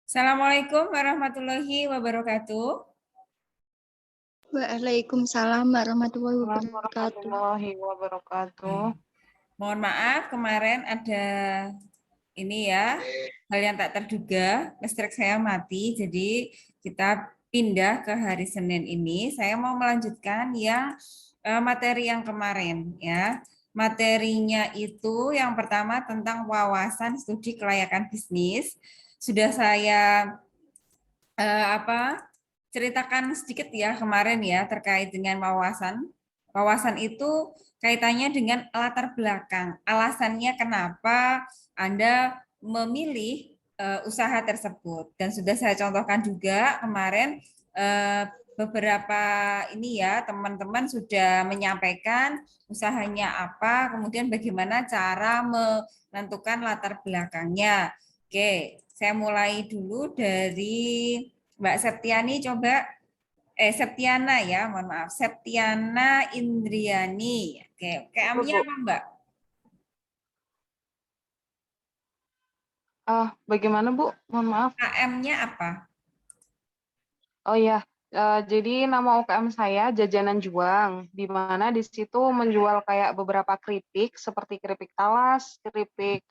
Assalamualaikum warahmatullahi wabarakatuh. Waalaikumsalam warahmatullahi wabarakatuh. Warahmatullahi wabarakatuh. Mohon maaf kemarin ada ini ya, hal yang tak terduga, listrik saya mati, jadi kita pindah ke hari Senin ini. Saya mau melanjutkan yang materi yang kemarin ya. Materinya itu yang pertama tentang wawasan studi kelayakan bisnis. Sudah saya ceritakan sedikit ya kemarin ya terkait dengan wawasan. Wawasan itu kaitannya dengan latar belakang. Alasannya kenapa Anda memilih usaha tersebut. Dan sudah saya contohkan juga kemarin beberapa ini ya teman-teman sudah menyampaikan usahanya apa, kemudian bagaimana cara menentukan latar belakangnya. Oke, saya mulai dulu dari Mbak Septiani coba Septiana ya, mohon maaf. Septiana Indriani. Oke, KM-nya apa, Mbak? Bagaimana Bu? Mohon maaf. KM-nya apa? Oh ya, jadi nama UKM saya Jajanan Juang, di mana di situ menjual kayak beberapa keripik seperti keripik talas, keripik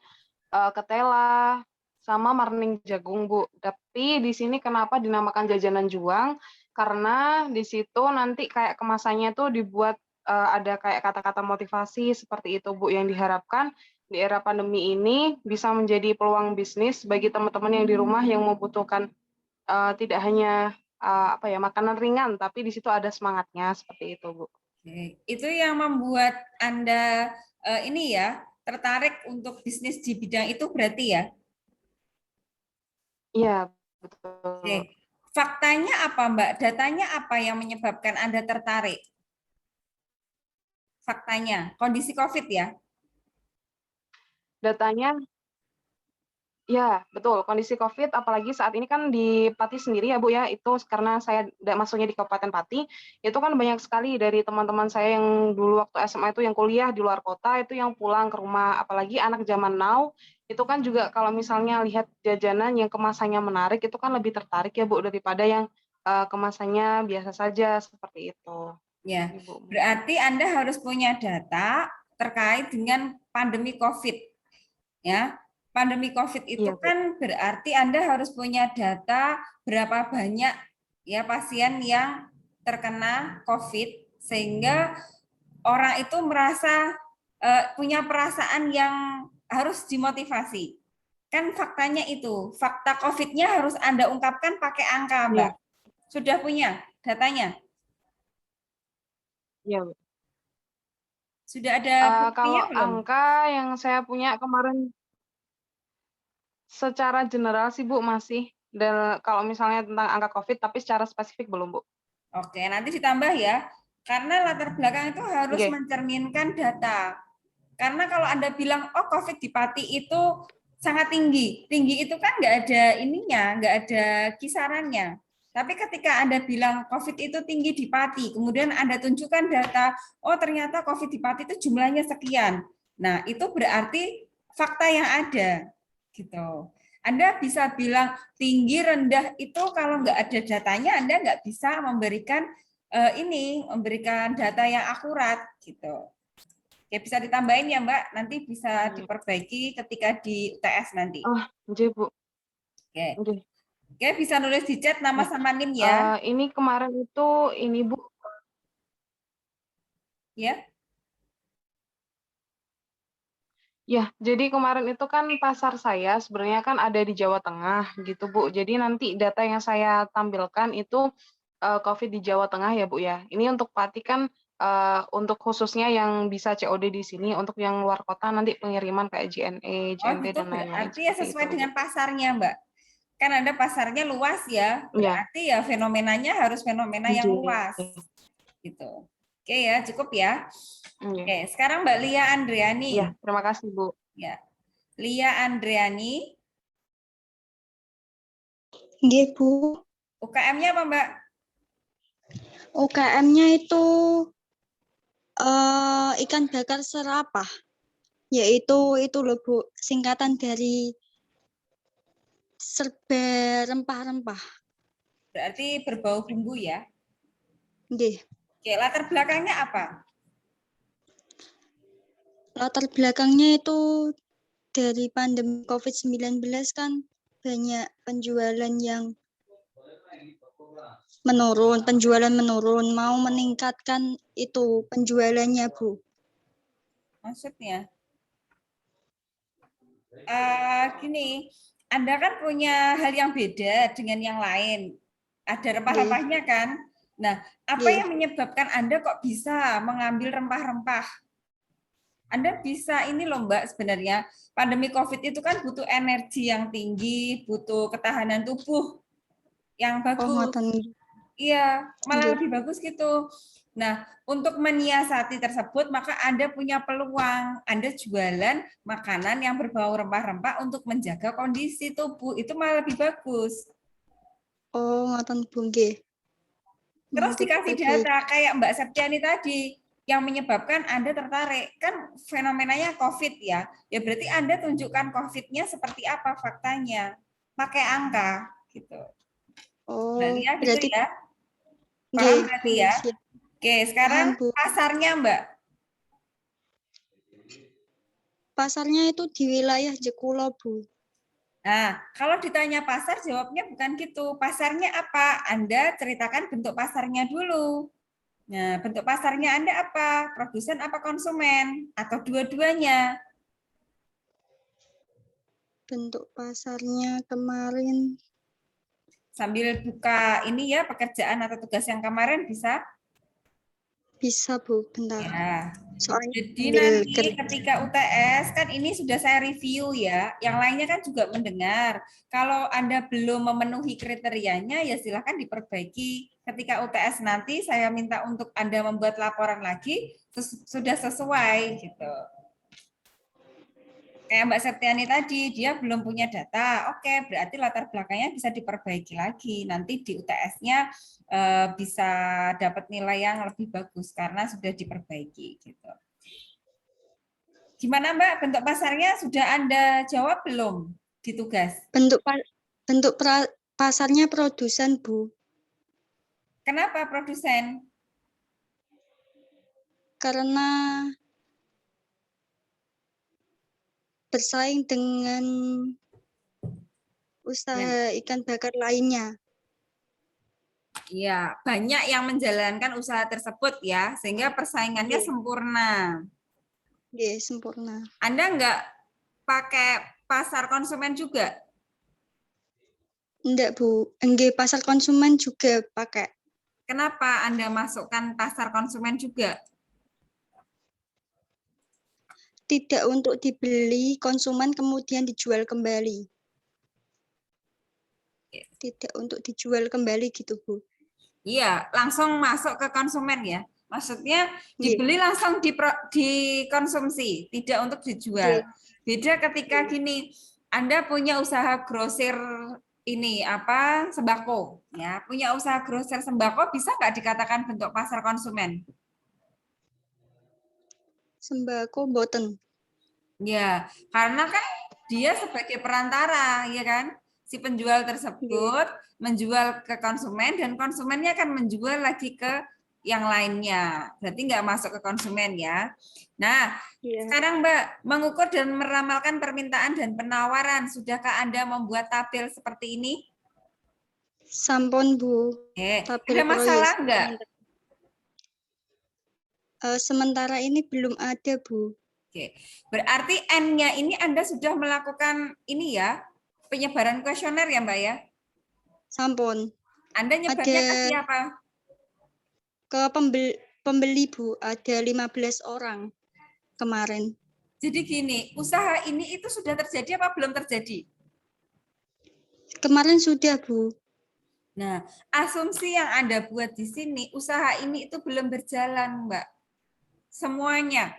ketela, sama marning jagung Bu. Tapi di sini kenapa dinamakan Jajanan Juang? Karena di situ nanti kayak kemasannya tuh dibuat ada kayak kata-kata motivasi seperti itu Bu, yang diharapkan di era pandemi ini bisa menjadi peluang bisnis bagi teman-teman yang di rumah yang membutuhkan tidak hanya makanan ringan, tapi di situ ada semangatnya seperti itu Bu. Oke. Itu yang membuat Anda ini ya tertarik untuk bisnis di bidang itu berarti ya? Iya, Oke. betul. Faktanya apa, Mbak? Datanya apa yang menyebabkan Anda tertarik? Faktanya, kondisi COVID ya? Datanya ya, betul. Kondisi COVID, apalagi saat ini kan di Pati sendiri ya Bu ya, itu karena saya masuknya di Kabupaten Pati, itu kan banyak sekali dari teman-teman saya yang dulu waktu SMA itu yang kuliah di luar kota, itu yang pulang ke rumah. Apalagi anak zaman now, itu kan juga kalau misalnya lihat jajanan yang kemasannya menarik, itu kan lebih tertarik ya Bu, daripada yang kemasannya biasa saja, seperti itu. Ya, Ibu, mungkin. berarti Anda harus punya data terkait dengan pandemi COVID. Ya, pandemi COVID itu Iya Bu. kan berarti Anda harus punya data berapa banyak ya pasien yang terkena COVID sehingga orang itu merasa punya perasaan yang harus dimotivasi. Kan faktanya itu, fakta COVID-nya harus Anda ungkapkan pakai angka, Mbak. Iya, Sudah punya datanya? iya Bu. Sudah ada Kalau buktinya belum? angka yang saya punya kemarin secara general sih Bu masih, dan kalau misalnya tentang angka COVID, tapi secara spesifik belum Bu. Oke, nanti ditambah ya. Karena latar belakang itu harus Oke. mencerminkan data. Karena kalau Anda bilang, oh COVID di Pati itu sangat tinggi. Tinggi itu kan nggak ada ininya, nggak ada kisarannya. Tapi ketika Anda bilang COVID itu tinggi di Pati, kemudian Anda tunjukkan data, oh ternyata COVID di Pati itu jumlahnya sekian. Nah, itu berarti fakta yang ada. Gitu. Anda bisa bilang tinggi rendah itu kalau nggak ada datanya Anda nggak bisa memberikan memberikan data yang akurat gitu. Ya bisa ditambahin ya Mbak, nanti bisa diperbaiki ketika di UTS nanti. Oh, nggih Bu. Oke. Nggih. Oke, bisa nulis di chat nama Nah, sama NIM ya. ini kemarin itu ini Bu, Ya. ya, jadi kemarin itu kan pasar saya sebenarnya kan ada di Jawa Tengah gitu Bu. Jadi nanti data yang saya tampilkan itu COVID di Jawa Tengah ya Bu ya. Ini untuk Pati kan untuk khususnya yang bisa COD di sini, untuk yang luar kota nanti pengiriman kayak JNE, Oh JNT gitu dan lain-lain berarti ya seperti itu sesuai Bu. dengan pasarnya Mbak. Kan Anda pasarnya luas ya, Iya, berarti ya fenomenanya harus fenomena yang luas. nggih. Gitu. Oke ya, cukup ya. Nggih. Oke, sekarang Mbak Lia Iya, Andriani. terima kasih Bu. Ya. Lia Andriani, Nggih, Bu. UKM-nya apa Mbak? UKM-nya itu ikan bakar serapah. Yaitu itu loh, Bu, singkatan dari serba rempah-rempah. Berarti berbau bumbu ya. Nggih. Oke, latar belakangnya apa? Latar belakangnya itu dari pandemi COVID-19 kan banyak penjualan yang penjualan menurun, mau meningkatkan itu penjualannya, Bu. Maksudnya? Gini, Anda kan punya hal yang beda dengan yang lain. Ada rempah-rempahnya kan? Nah, apa Nggih. yang menyebabkan Anda kok bisa mengambil rempah-rempah? Anda bisa ini loh Mbak, sebenarnya pandemi COVID itu kan butuh energi yang tinggi, butuh ketahanan tubuh yang Oh, bagus. ngoten. Iya, malah Nggih. lebih bagus gitu. Nah, untuk menyiasati tersebut, maka Anda punya peluang. Anda jualan makanan yang berbau rempah-rempah untuk menjaga kondisi tubuh. Itu malah lebih bagus. Oh, ngoten, Bu. Nggih. Terus Mantap, dikasih baik. data, kayak Mbak Septiani tadi, yang menyebabkan Anda tertarik. Kan fenomenanya COVID ya. Ya berarti Anda tunjukkan COVID-nya seperti apa faktanya. Pakai angka. Gitu. Mbak Oh, Lia gitu berarti ya. Paham nggih, Bu. berarti ya? Siap. Oke, sekarang Paham, Bu. pasarnya Mbak. Pasarnya itu di wilayah Jekulo, Bu. Nah, kalau ditanya pasar, jawabnya bukan gitu. Pasarnya apa? Anda ceritakan bentuk pasarnya dulu. Nah, bentuk pasarnya Anda apa? Produsen apa konsumen? Atau dua-duanya? Bentuk pasarnya kemarin Sambil buka ini ya, pekerjaan atau tugas yang kemarin bisa? bisa, Bu. Bentar. Ya. Soalnya Jadi ambil nanti kerja. ketika UTS, kan ini sudah saya review ya, yang lainnya kan juga mendengar. Kalau Anda belum memenuhi kriterianya, ya silahkan diperbaiki. Ketika UTS nanti saya minta untuk Anda membuat laporan lagi, sudah sesuai gitu. Kayak Mbak Septiani tadi, dia belum punya data. Oke, berarti latar belakangnya bisa diperbaiki lagi. Nanti di UTS-nya bisa dapat nilai yang lebih bagus karena sudah diperbaiki gitu. Gimana Mbak, bentuk pasarnya sudah Anda jawab belum di tugas? Bentuk pasarnya produsen, Bu. Kenapa produsen? Karena bersaing dengan usaha ikan bakar lainnya. Iya, banyak yang menjalankan usaha tersebut ya, sehingga persaingannya Nggih. sempurna. Nggih, sempurna. Anda nggak pakai pasar konsumen juga? Enggak, Bu. Nggih, pasar konsumen juga pakai. Kenapa Anda masukkan pasar konsumen juga? Tidak untuk dibeli konsumen kemudian dijual kembali. Tidak untuk dijual kembali gitu, Bu. Iya, langsung masuk ke konsumen ya. Maksudnya Nggih. dibeli langsung dikonsumsi, tidak untuk dijual. Nggih. Beda ketika gini, Anda punya usaha grosir ini apa sembako, ya punya usaha grosir sembako bisa nggak dikatakan bentuk pasar konsumen? Sembako boten. Ya, karena kan dia sebagai perantara, ya kan? Si penjual tersebut menjual ke konsumen dan konsumennya akan menjual lagi ke yang lainnya. Berarti nggak masuk ke konsumen ya. Nah, sekarang Mbak, mengukur dan meramalkan permintaan dan penawaran. Sudahkah Anda membuat tabel seperti ini? Sampun, Bu. Ada masalah nggak? Sementara ini belum ada, Bu. Oke, berarti N-nya ini Anda sudah melakukan ini ya, penyebaran kuesioner ya Mbak ya? Sampun. Anda nyebarnya ke siapa? Ke pembeli, Bu. Ada 15 orang kemarin. Jadi gini, usaha ini itu sudah terjadi apa belum terjadi? Kemarin sudah, Bu. Nah, asumsi yang Anda buat di sini, usaha ini itu belum berjalan, Mbak. Semuanya.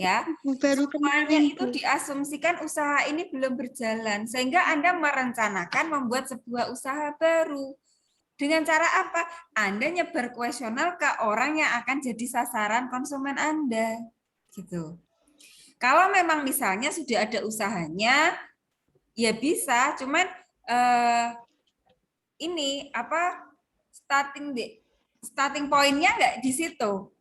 Ya, Baru semuanya kemarin, itu Bu. diasumsikan usaha ini belum berjalan, sehingga Anda merencanakan membuat sebuah usaha baru. Dengan cara apa? Anda nyebar kuesioner ke orang yang akan jadi sasaran konsumen Anda. Gitu. Kalau memang misalnya sudah ada usahanya, ya bisa, cuman eh, ini apa starting pointnya nggak di situ.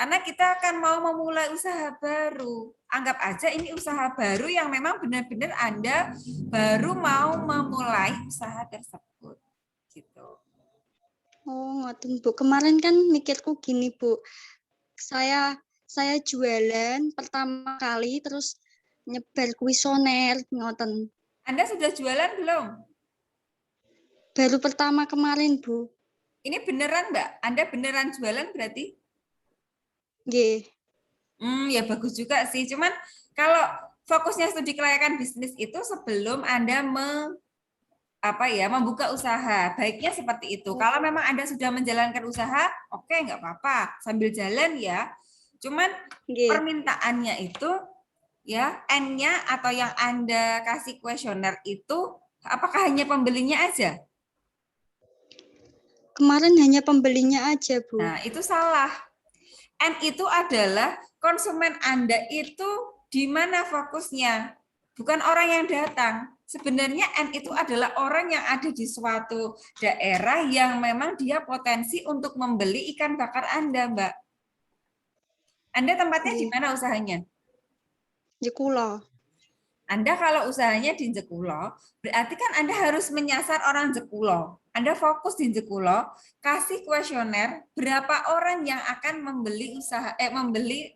Karena kita akan mau memulai usaha baru. Anggap aja ini usaha baru yang memang benar-benar Anda baru mau memulai usaha tersebut. Gitu. Oh, ngoten Bu. Kemarin kan mikirku gini, Bu. Saya jualan pertama kali terus nyebar kuisoner ngoten. Anda sudah jualan belum? Baru pertama kemarin, Bu. Ini beneran Mbak? Anda beneran jualan berarti? Nggih. Ya bagus juga sih. Cuman kalau fokusnya studi kelayakan bisnis itu sebelum Anda membuka usaha, baiknya seperti itu. Kalau memang Anda sudah menjalankan usaha, oke, nggak apa-apa, sambil jalan ya. Cuman Nggih. permintaannya itu ya N-nya atau yang Anda kasih kuesioner itu apakah hanya pembelinya aja? Kemarin hanya pembelinya aja, Bu. Nah, itu salah. N itu adalah konsumen Anda itu di mana fokusnya, bukan orang yang datang. Sebenarnya N itu adalah orang yang ada di suatu daerah yang memang dia potensi untuk membeli ikan bakar Anda, Mbak. Anda tempatnya di Nggih. mana usahanya? Jekulo. Anda kalau usahanya di Jekulo, berarti kan Anda harus menyasar orang Jekulo. Anda fokus di Jekulo, kasih kuesioner berapa orang yang akan membeli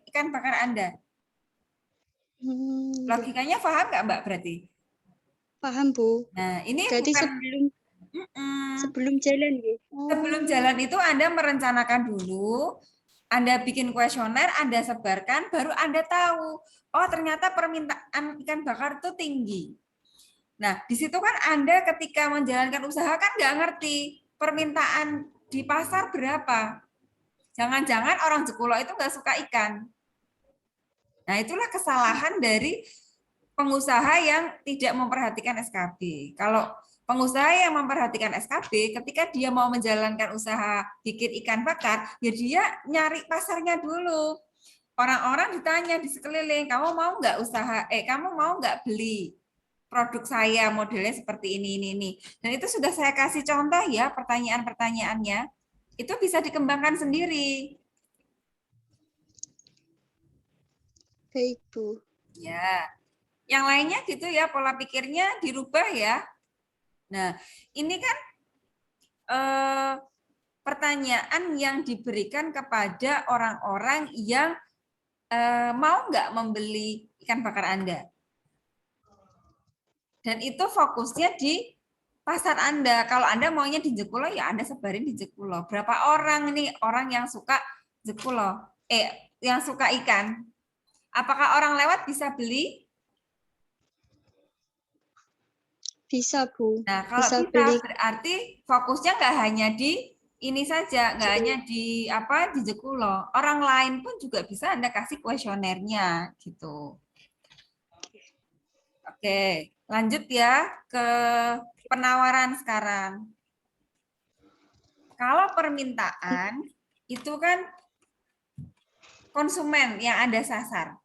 ikan bakar Anda. Nggih. Logikanya paham nggak Mbak berarti? Paham, Bu. Nah, ini Berarti bukan sebelum jalan, nggih. sebelum jalan itu Anda merencanakan dulu, Anda bikin kuesioner, Anda sebarkan, baru Anda tahu, oh ternyata permintaan ikan bakar itu tinggi. Nah, di situ kan Anda ketika menjalankan usaha kan nggak ngerti permintaan di pasar berapa. Jangan-jangan orang Jekulo itu nggak suka ikan. Nah, itulah kesalahan dari pengusaha yang tidak memperhatikan SKB. Kalau pengusaha yang memperhatikan SKB, ketika dia mau menjalankan usaha bikin ikan bakar, ya dia nyari pasarnya dulu. Orang-orang ditanya di sekeliling, kamu mau nggak kamu mau nggak beli produk saya modelnya seperti ini. Dan itu sudah saya kasih contoh ya pertanyaan-pertanyaannya. Itu bisa dikembangkan sendiri. Baik, Bu. Ya. Yang lainnya gitu ya, pola pikirnya dirubah ya. Nah, ini kan pertanyaan yang diberikan kepada orang-orang yang mau nggak membeli ikan bakar Anda. Dan itu fokusnya di pasar Anda. Kalau Anda maunya di Jekulo, ya Anda sebarin di Jekulo. Berapa orang nih orang yang suka Jekulo? Yang suka ikan. Apakah orang lewat bisa beli? Bisa, Bu. Nah, kalau Bisa bisa beli. berarti fokusnya nggak hanya di ini saja, nggak hanya di Jekulo. Orang lain pun juga bisa Anda kasih kuesionernya gitu. Oke, lanjut ya ke penawaran sekarang. Kalau permintaan itu kan konsumen yang Anda sasar.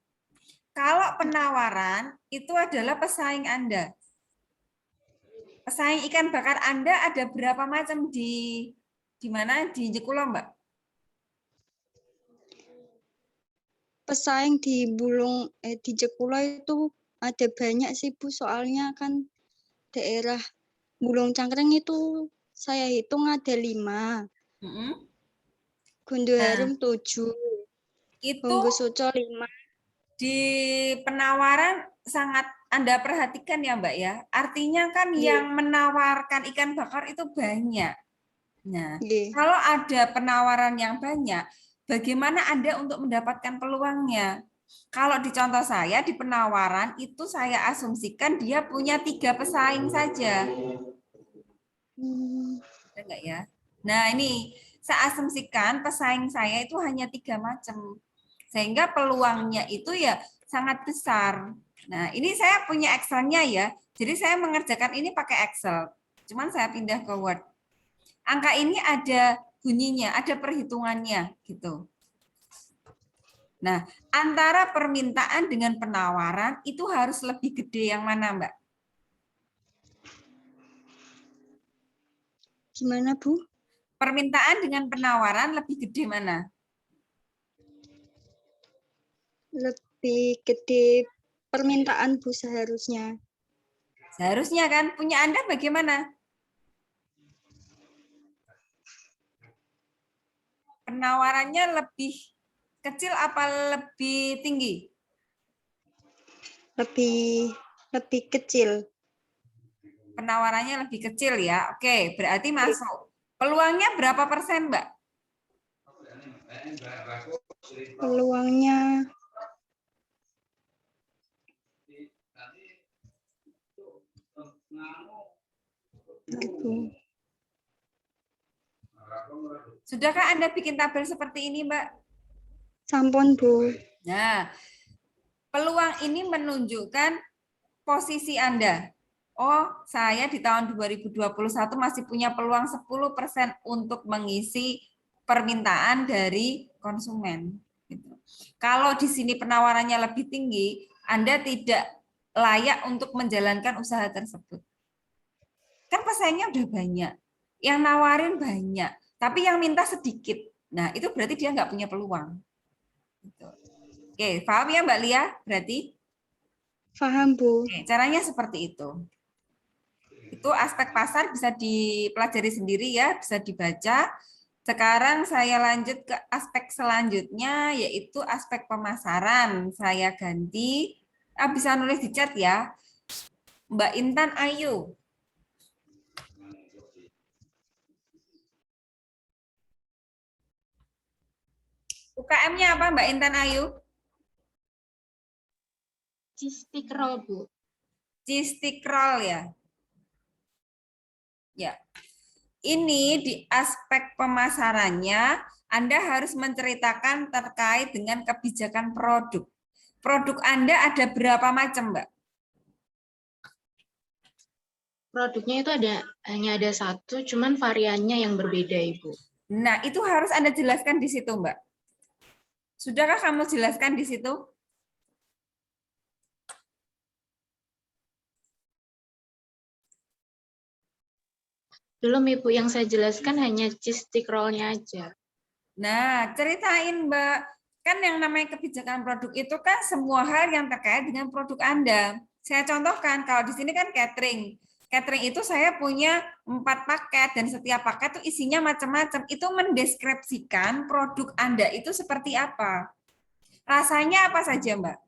Kalau penawaran itu adalah pesaing Anda. Pesaing ikan bakar Anda ada berapa macam di mana di Jekulo, Mbak? Pesaing di Jekulo itu ada banyak sih, Bu. Soalnya kan daerah Bulung Cangkring itu saya hitung ada 5. Gundu Nah, Harum 7. itu Honggo Soco 5. di penawaran sangat Anda perhatikan ya, Mbak ya. Artinya kan Nggih. yang menawarkan ikan bakar itu banyak. Nah, Nggih. kalau ada penawaran yang banyak, bagaimana Anda untuk mendapatkan peluangnya? Kalau di contoh saya di penawaran itu saya asumsikan dia punya 3 pesaing saja. Ada enggak ya? Nah, ini saya asumsikan pesaing saya itu hanya 3 macam. Sehingga peluangnya itu ya sangat besar. Nah, ini saya punya Excel-nya ya. Jadi saya mengerjakan ini pakai Excel. Cuman saya pindah ke Word. Angka ini ada bunyinya, ada perhitungannya gitu. Nah, antara permintaan dengan penawaran itu harus lebih gede yang mana, Mbak? Gimana, Bu? Permintaan dengan penawaran lebih gede mana? Lebih gede permintaan, Bu, seharusnya. Seharusnya kan, punya Anda bagaimana? Penawarannya lebih kecil apa lebih tinggi? Lebih kecil. Penawarannya lebih kecil ya. Oke, berarti masuk. Peluangnya berapa persen, Mbak? Peluangnya Bu. Sudahkah Anda bikin tabel seperti ini, Mbak? Sampun, Bu. Nah, peluang ini menunjukkan posisi Anda. Oh, saya di tahun 2021 masih punya peluang 10% untuk mengisi permintaan dari konsumen. Gitu. Kalau di sini penawarannya lebih tinggi, Anda tidak layak untuk menjalankan usaha tersebut. Kan pesaingnya udah banyak, yang nawarin banyak, tapi yang minta sedikit. Nah, itu berarti dia nggak punya peluang. Gitu. Oke, paham ya Mbak Lia? Berarti? Paham, Bu. Oke, caranya seperti itu. Itu aspek pasar bisa dipelajari sendiri ya, bisa dibaca. Sekarang saya lanjut ke aspek selanjutnya, yaitu aspek pemasaran. Saya ganti, bisa nulis di chat ya. Mbak Intan Ayu. UKM-nya apa Mbak Intan Ayu? Cistik roll, Bu. Cistik roll ya. Ya. Ini di aspek pemasarannya, Anda harus menceritakan terkait dengan kebijakan produk. Produk Anda ada berapa macam, Mbak? Produknya itu hanya ada satu, cuman variannya yang berbeda, Ibu. Nah, itu harus Anda jelaskan di situ, Mbak. Sudahkah kamu jelaskan di situ? Belum, Ibu. Yang saya jelaskan hanya cheese stick roll-nya aja. Nah, ceritain, Mbak. Kan yang namanya kebijakan produk itu kan semua hal yang terkait dengan produk Anda. Saya contohkan, kalau di sini kan catering. Catering itu saya punya 4 paket, dan setiap paket itu isinya macam-macam. Itu mendeskripsikan produk Anda itu seperti apa. Rasanya apa saja, Mbak?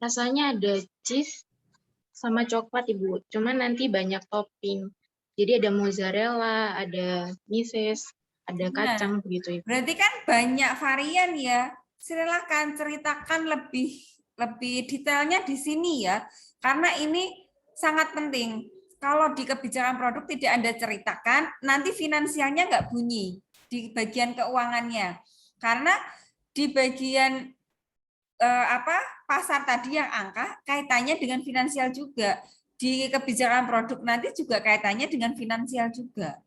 Rasanya ada cheese sama coklat, Ibu. Cuman nanti banyak topping. Jadi ada mozzarella, ada mises, ada kacang, begitu, Ibu. Berarti kan banyak varian ya. Silakan ceritakan lebih detailnya di sini ya. Karena ini sangat penting. Kalau di kebijakan produk tidak Anda ceritakan, nanti finansialnya nggak bunyi di bagian keuangannya. Karena di bagian pasar tadi yang angka kaitannya dengan finansial juga. Di kebijakan produk nanti juga kaitannya dengan finansial juga.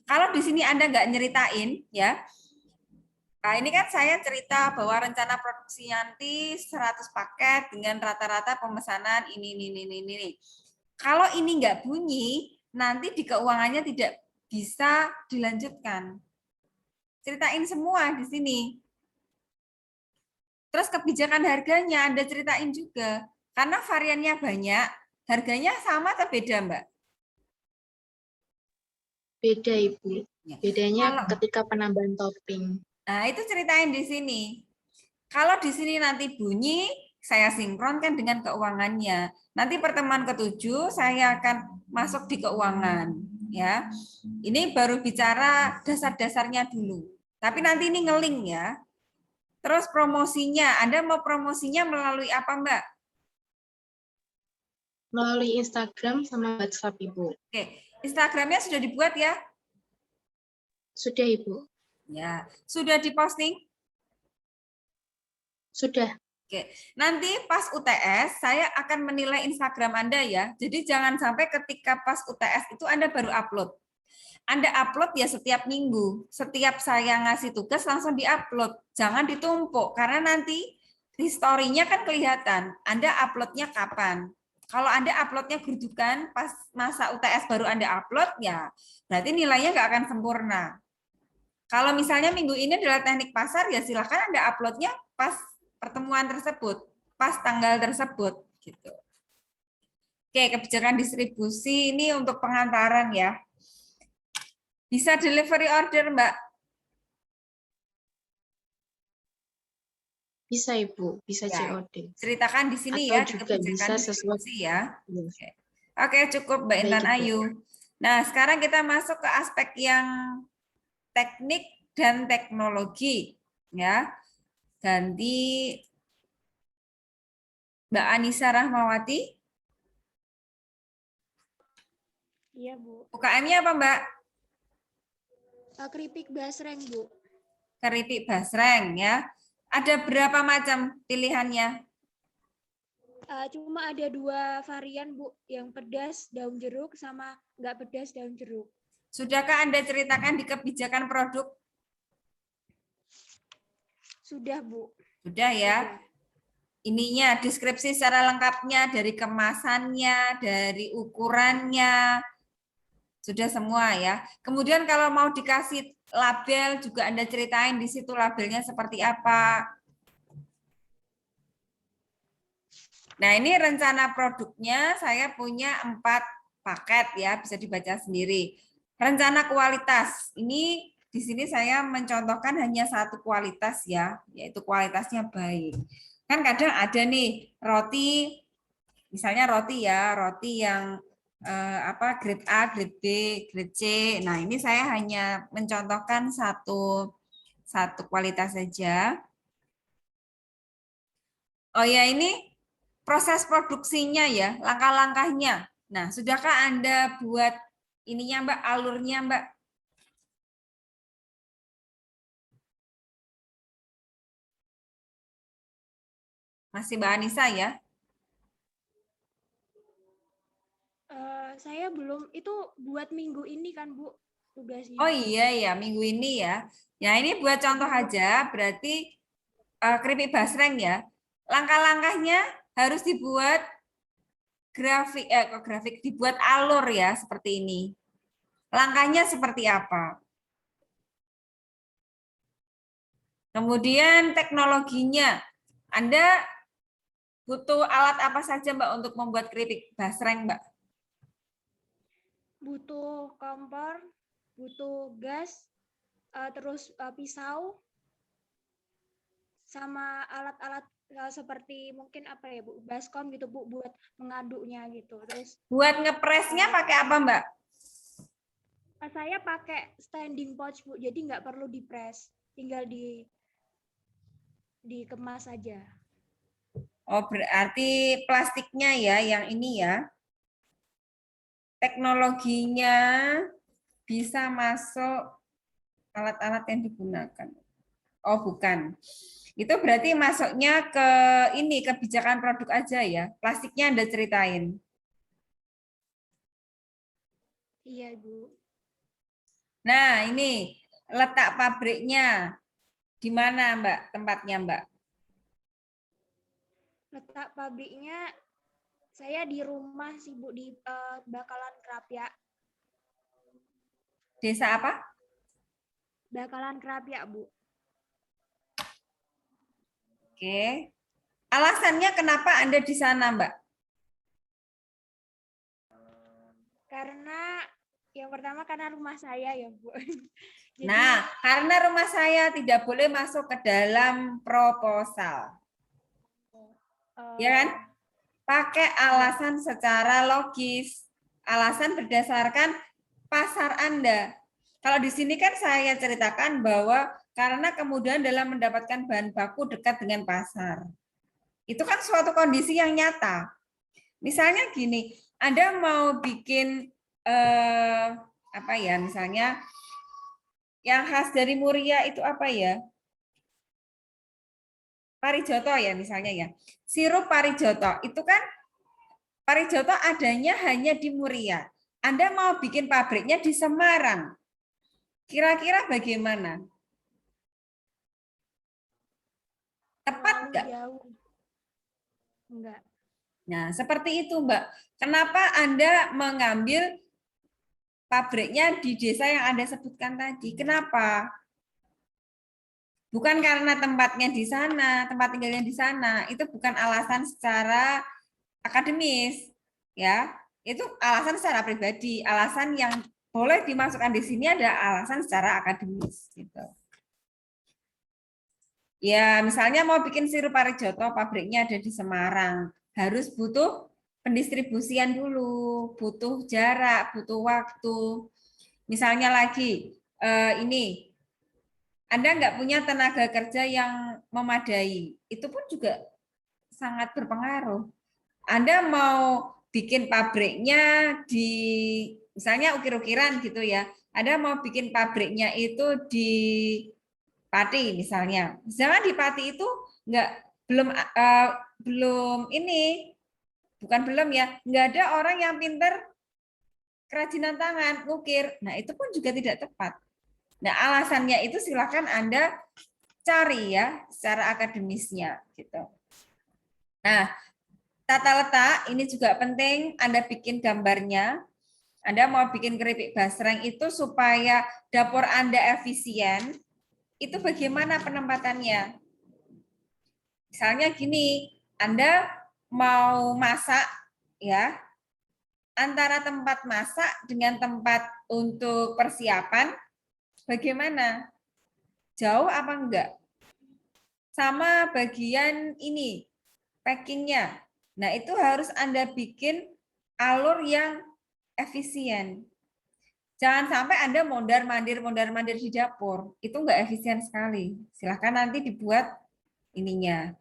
Kalau di sini Anda nggak nyeritain, ya. Nah, ini kan saya cerita bahwa rencana produksi nanti 100 paket dengan rata-rata pemesanan ini. Kalau ini nggak bunyi, nanti di keuangannya tidak bisa dilanjutkan. Ceritain semua di sini. Terus kebijakan harganya Anda ceritain juga. Karena variannya banyak, harganya sama atau beda, Mbak? Beda, Ibu. Bedanya ketika penambahan topping. Nah, itu ceritain di sini. Kalau di sini nanti bunyi, saya sinkronkan dengan keuangannya. Nanti pertemuan ke-7 saya akan masuk di keuangan, ya. Ini baru bicara dasar-dasarnya dulu. Tapi nanti ini ngeling ya. Terus promosinya, Anda mau promosinya melalui apa, Mbak? Melalui Instagram sama WhatsApp, Ibu. Oke, Instagramnya sudah dibuat ya? Sudah, Ibu. Ya, sudah diposting? Sudah. Oke, nanti pas UTS saya akan menilai Instagram Anda ya. Jadi jangan sampai ketika pas UTS itu Anda baru upload. Anda upload ya setiap minggu. Setiap saya ngasih tugas langsung diupload. Jangan ditumpuk karena nanti historinya kan kelihatan. Anda uploadnya kapan. Kalau Anda uploadnya grudukan, pas masa UTS baru Anda upload, ya berarti nilainya nggak akan sempurna. Kalau misalnya minggu ini adalah teknik pasar, ya silakan Anda uploadnya pas pertemuan tersebut, pas tanggal tersebut. Gitu. Oke, kebijakan distribusi ini untuk pengantaran ya. Bisa delivery order, Mbak? Bisa Ibu, bisa Ya, COD. ceritakan di sini Atau ya, di juga kebijakan bisa sesuai. distribusi ya. Iya. Oke, cukup Mbak Baik, Intan Ibu. Ayu. Nah, sekarang kita masuk ke aspek yang teknik dan teknologi. Ya, ganti Mbak Anissa Rahmawati. Iya, Bu. UKM-nya apa, Mbak? Keripik basreng, Bu. Keripik basreng ya. Ada berapa macam pilihannya? Cuma ada 2 varian, Bu. Yang pedas daun jeruk sama nggak pedas daun jeruk. Sudahkah Anda ceritakan di kebijakan produk? Sudah, Bu. Sudah ya. Sudah. Ininya deskripsi secara lengkapnya dari kemasannya, dari ukurannya, sudah semua ya. Kemudian kalau mau dikasih label juga Anda ceritain di situ labelnya seperti apa. Nah, ini rencana produknya saya punya 4 paket ya, bisa dibaca sendiri. Rencana kualitas, ini di sini saya mencontohkan hanya 1 kualitas ya, yaitu kualitasnya baik. Kan kadang ada nih roti, misalnya roti ya, roti yang grade A, grade B, grade C. Nah, ini saya hanya mencontohkan satu kualitas saja. Oh ya, ini proses produksinya ya, langkah-langkahnya. Nah, sudahkah Anda buat ininya Mbak, alurnya Mbak? Masih Mbak Anissa ya? Saya belum, itu buat minggu ini kan, Bu, tugasnya. Oh iya ya, minggu ini ya. Ya ini buat contoh aja, berarti keripik basreng ya. Langkah-langkahnya harus dibuat grafik dibuat alur ya seperti ini. Langkahnya seperti apa? Kemudian teknologinya, Anda butuh alat apa saja Mbak untuk membuat keripik basreng Mbak? Butuh kompor, butuh gas, terus pisau, sama alat-alat seperti mungkin apa ya, Bu, baskom gitu, Bu, buat mengaduknya gitu. Terus Buat ngepresnya pakai apa Mbak? saya pakai standing pouch, Bu, jadi nggak perlu dipres, tinggal dikemas saja. Oh berarti plastiknya ya yang ini ya. Teknologinya bisa masuk alat-alat yang digunakan. Oh bukan. Itu berarti masuknya ke ini kebijakan produk aja ya. Plastiknya Anda ceritain. Iya, Bu. Nah, ini letak pabriknya. Di mana, Mbak? Tempatnya, Mbak? Letak pabriknya saya di rumah sih, Bu, di Bakalan Krapia. Desa apa? Bakalan Krapia, Bu. Oke. Alasannya kenapa Anda di sana, Mbak? Karena yang pertama karena rumah saya ya, Bu. Jadi, Nah, karena rumah saya tidak boleh masuk ke dalam proposal. Ya kan? Pakai alasan secara logis. Alasan berdasarkan pasar Anda. Kalau di sini kan saya ceritakan bahwa karena kemudian dalam mendapatkan bahan baku dekat dengan pasar. Itu kan suatu kondisi yang nyata. Misalnya gini, Anda mau bikin apa ya, misalnya yang khas dari Muria itu apa ya? Parijoto ya misalnya ya. Sirup Parijoto itu kan Parijoto adanya hanya di Muria. Anda mau bikin pabriknya di Semarang. Kira-kira bagaimana? Tepat terlalu nggak? jauh. Enggak. Nah, seperti itu, Mbak. Kenapa Anda mengambil pabriknya di desa yang Anda sebutkan tadi? Kenapa? Bukan karena tempatnya di sana, tempat tinggalnya di sana. Itu bukan alasan secara akademis, ya. Itu alasan secara pribadi. Alasan yang boleh dimasukkan di sini ada alasan secara akademis, gitu. Ya, misalnya mau bikin sirup Parijoto, pabriknya ada di Semarang, harus butuh pendistribusian dulu, butuh jarak, butuh waktu. Misalnya lagi, ini, Anda nggak punya tenaga kerja yang memadai, itu pun juga sangat berpengaruh. Anda mau bikin pabriknya di, misalnya ukir-ukiran gitu ya, Anda mau bikin pabriknya itu di Pati misalnya. Misalnya di Pati itu belum ini, bukan belum ya, nggak ada orang yang pinter kerajinan tangan, ukir. Nah, itu pun juga tidak tepat. Nah, alasannya itu silakan Anda cari ya secara akademisnya gitu. Nah, tata letak ini juga penting, Anda bikin gambarnya. Anda mau bikin keripik basreng itu supaya dapur Anda efisien, itu bagaimana penempatannya? Misalnya gini, Anda mau masak ya, antara tempat masak dengan tempat untuk persiapan bagaimana? Jauh apa enggak? Sama bagian ini, packingnya. Nah, itu harus Anda bikin alur yang efisien. Jangan sampai Anda mondar-mandir di dapur. Itu enggak efisien sekali. Silahkan nanti dibuat ininya,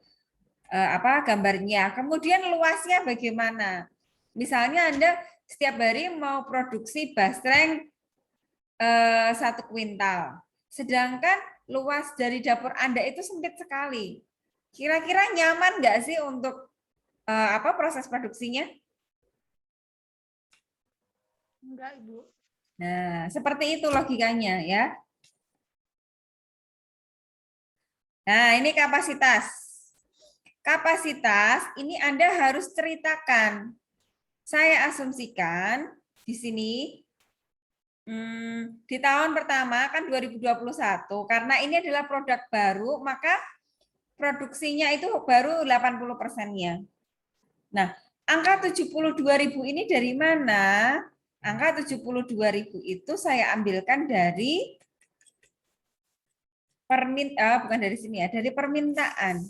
gambarnya. Kemudian luasnya bagaimana? Misalnya Anda setiap hari mau produksi basreng 1 kuintal. Sedangkan luas dari dapur Anda itu sempit sekali. Kira-kira nyaman nggak sih untuk proses produksinya? Enggak, Ibu. Nah, seperti itu logikanya ya. Nah, ini kapasitas. Kapasitas ini Anda harus ceritakan. Saya asumsikan di sini di tahun pertama kan 2021, karena ini adalah produk baru, maka produksinya itu baru 80%-nya. Nah, angka 72.000 ini dari mana? Angka 72.000 itu saya ambilkan dari bukan dari sini ya, dari permintaan.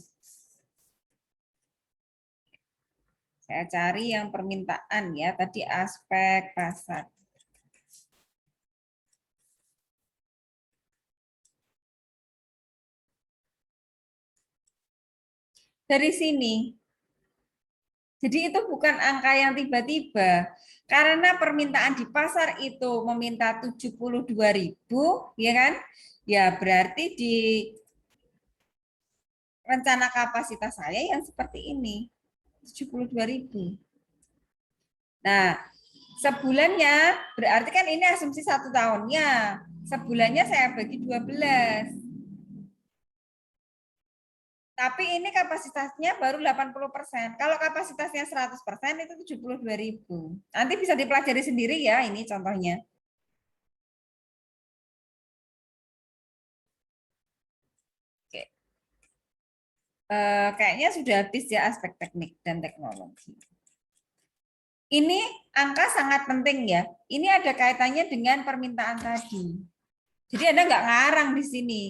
Saya cari yang permintaan ya, tadi aspek pasar. Dari sini. Jadi itu bukan angka yang tiba-tiba. Karena permintaan di pasar itu meminta 72.000, ya kan? Ya berarti di rencana kapasitas saya yang seperti ini, 72.000. Nah, sebulannya berarti kan ini asumsi 1 tahunnya. Sebulannya saya bagi 12. Tapi ini kapasitasnya baru 80%. Kalau kapasitasnya 100% itu 72.000. Nanti bisa dipelajari sendiri ya, ini contohnya. Oke. Kayaknya sudah habis ya aspek teknik dan teknologi. Ini angka sangat penting ya. Ini ada kaitannya dengan permintaan tadi. Jadi Anda nggak ngarang di sini.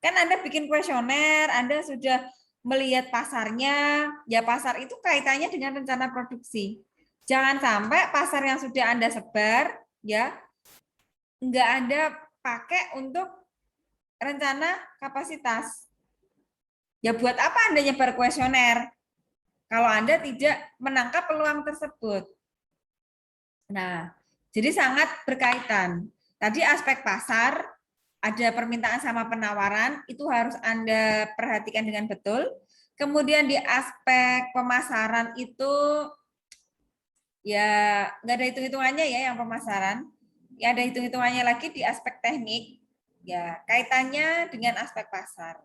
Kan Anda bikin kuesioner, Anda sudah melihat pasarnya, ya pasar itu kaitannya dengan rencana produksi. Jangan sampai pasar yang sudah Anda sebar, ya nggak Anda pakai untuk rencana kapasitas. Ya buat apa Anda nyebar kuesioner kalau Anda tidak menangkap peluang tersebut? Nah, jadi sangat berkaitan. Tadi aspek pasar, ada permintaan sama penawaran, itu harus Anda perhatikan dengan betul. Kemudian di aspek pemasaran itu, ya nggak ada hitung-hitungannya ya yang pemasaran. Ya ada hitung-hitungannya lagi di aspek teknik, ya kaitannya dengan aspek pasar.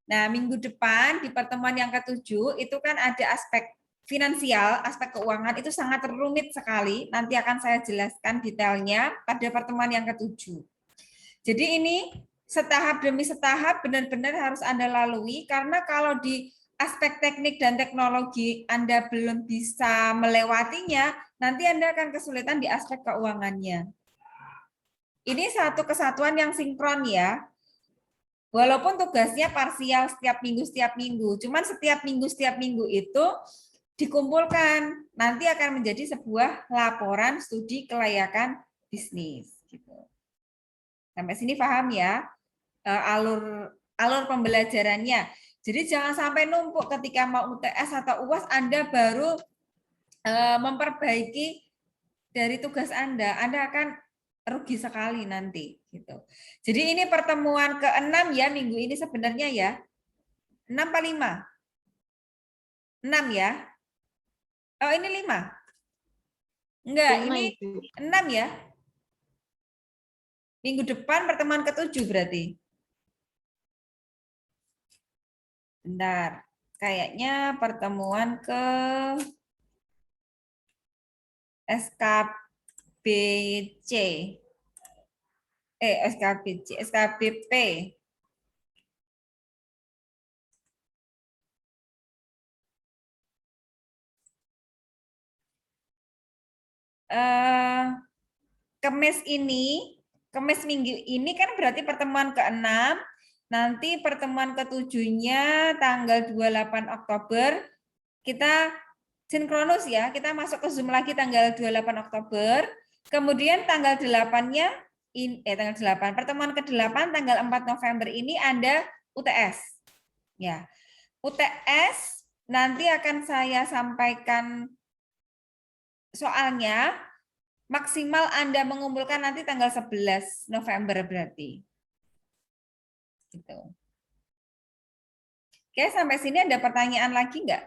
Nah, minggu depan di pertemuan yang ke-7 itu kan ada aspek finansial, aspek keuangan itu sangat rumit sekali. Nanti akan saya jelaskan detailnya pada pertemuan yang ke-7. Jadi ini setahap demi setahap benar-benar harus Anda lalui, karena kalau di aspek teknik dan teknologi Anda belum bisa melewatinya, nanti Anda akan kesulitan di aspek keuangannya. Ini satu kesatuan yang sinkron ya. Walaupun tugasnya parsial setiap minggu, cuman setiap minggu itu dikumpulkan, nanti akan menjadi sebuah laporan studi kelayakan bisnis. Gitu. Sampai sini paham ya alur pembelajarannya. Jadi jangan sampai numpuk ketika mau UTS atau UAS Anda baru memperbaiki dari tugas Anda akan rugi sekali nanti gitu. Jadi ini pertemuan ke-6 ya minggu ini sebenarnya ya. 6 apa 5? 6 ya. Oh, ini 5. Enggak, 5, ini Ibu. 6 ya. Minggu depan pertemuan ke-7 berarti. Bentar. Kayaknya pertemuan ke SKBC. SKBC, SKBP. Kemis minggu ini kan berarti pertemuan ke-6, nanti pertemuan ke-7-nya tanggal 28 Oktober, kita sinkronus ya, kita masuk ke Zoom lagi tanggal 28 Oktober, kemudian tanggal 8-nya, tanggal 8, pertemuan ke-8 tanggal 4 November ini Anda UTS. Ya, UTS nanti akan saya sampaikan soalnya, maksimal Anda mengumpulkan nanti tanggal 11 November berarti. Gitu. Oke, sampai sini ada pertanyaan lagi nggak?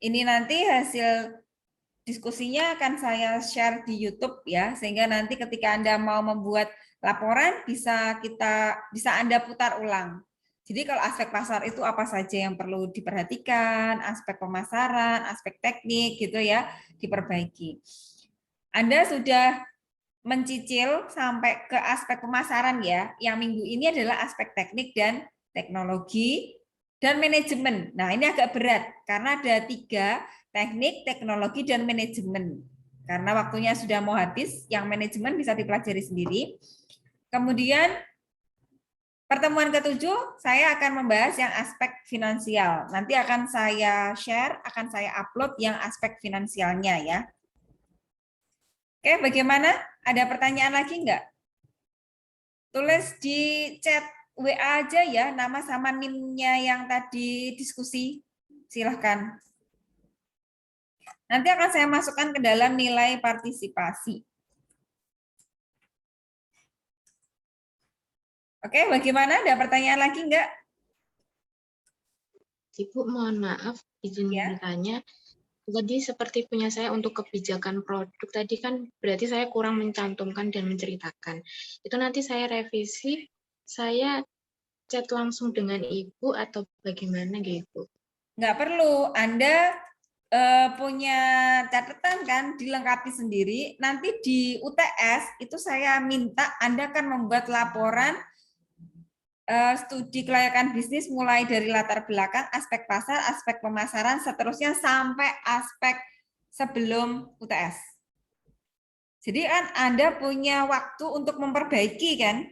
Ini nanti hasil diskusinya akan saya share di YouTube ya, sehingga nanti ketika Anda mau membuat laporan bisa Anda putar ulang. Jadi kalau aspek pasar itu apa saja yang perlu diperhatikan, aspek pemasaran, aspek teknik gitu ya, diperbaiki. Anda sudah mencicil sampai ke aspek pemasaran ya. Yang minggu ini adalah aspek teknik dan teknologi dan manajemen. Nah, ini agak berat karena ada 3, teknik, teknologi, dan manajemen. Karena waktunya sudah mau habis, yang manajemen bisa dipelajari sendiri. Kemudian pertemuan ke-7 saya akan membahas yang aspek finansial. Nanti akan saya share, akan saya upload yang aspek finansialnya ya. Oke, bagaimana? Ada pertanyaan lagi enggak? Tulis di chat WA aja ya, nama sama NIM-nya yang tadi diskusi. Silahkan. Nanti akan saya masukkan ke dalam nilai partisipasi. Oke, bagaimana? Ada pertanyaan lagi enggak? Ibu, mohon maaf, izin Ya. bertanya. Tadi seperti punya saya untuk kebijakan produk, tadi kan berarti saya kurang mencantumkan dan menceritakan. Itu nanti saya revisi, saya chat langsung dengan Ibu atau bagaimana gitu? Nggak perlu. Anda punya catatan kan, dilengkapi sendiri. Nanti di UTS itu saya minta Anda akan membuat laporan studi kelayakan bisnis mulai dari latar belakang, aspek pasar, aspek pemasaran, seterusnya sampai aspek sebelum UTS. Jadi kan Anda punya waktu untuk memperbaiki kan?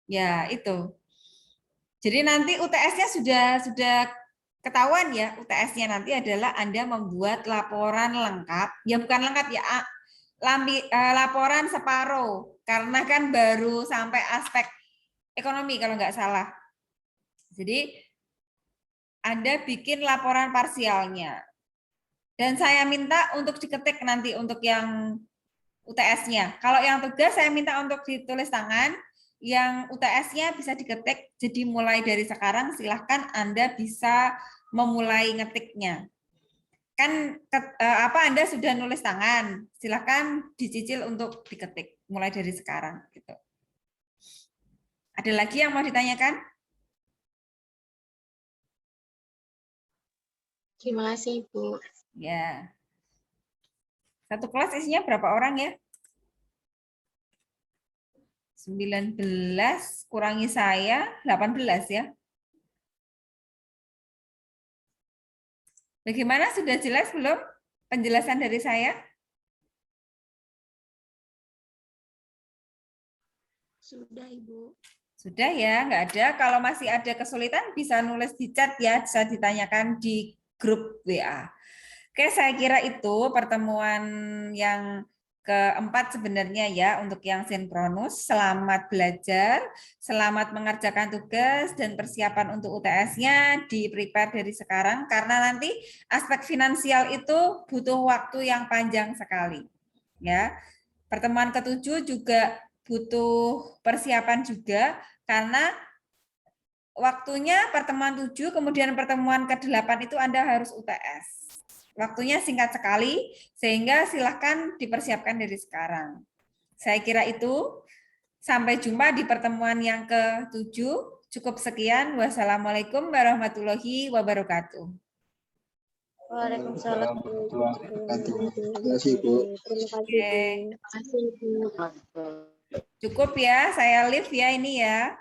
Ya, itu. Jadi nanti UTS-nya sudah ketahuan ya, UTS-nya nanti adalah Anda membuat laporan lengkap, ya bukan lengkap ya, laporan separuh, karena kan baru sampai aspek ekonomi kalau nggak salah. Jadi Anda bikin laporan parsialnya. Dan saya minta untuk diketik nanti untuk yang UTS-nya. Kalau yang tugas saya minta untuk ditulis tangan, yang UTS-nya bisa diketik. Jadi mulai dari sekarang silahkan Anda bisa memulai ngetiknya. Kan Anda sudah nulis tangan, silahkan dicicil untuk diketik mulai dari sekarang gitu. Ada lagi yang mau ditanyakan? Terima kasih, Ibu. Ya. Satu kelas isinya berapa orang ya? 19 kurangi saya, 18 ya. Bagaimana, sudah jelas belum penjelasan dari saya? Sudah, Ibu. Sudah ya, nggak ada. Kalau masih ada kesulitan bisa nulis di chat ya, bisa ditanyakan di grup WA. Oke, saya kira itu pertemuan yang keempat sebenarnya ya untuk yang sinkronus. Selamat belajar, selamat mengerjakan tugas dan persiapan untuk UTS-nya di-prepare dari sekarang karena nanti aspek finansial itu butuh waktu yang panjang sekali. Ya. Pertemuan ke-7 juga butuh persiapan juga karena waktunya pertemuan 7 kemudian pertemuan ke-8 itu Anda harus UTS. Waktunya singkat sekali, sehingga silahkan dipersiapkan dari sekarang. Saya kira itu. Sampai jumpa di pertemuan yang ke-7. Cukup sekian. Wassalamualaikum warahmatullahi wabarakatuh. Waalaikumsalam warahmatullahi wabarakatuh. Terima kasih, Bu. Terima kasih, Oke. Bu. Terima kasih, Ibu. Cukup ya, saya live ya ini ya.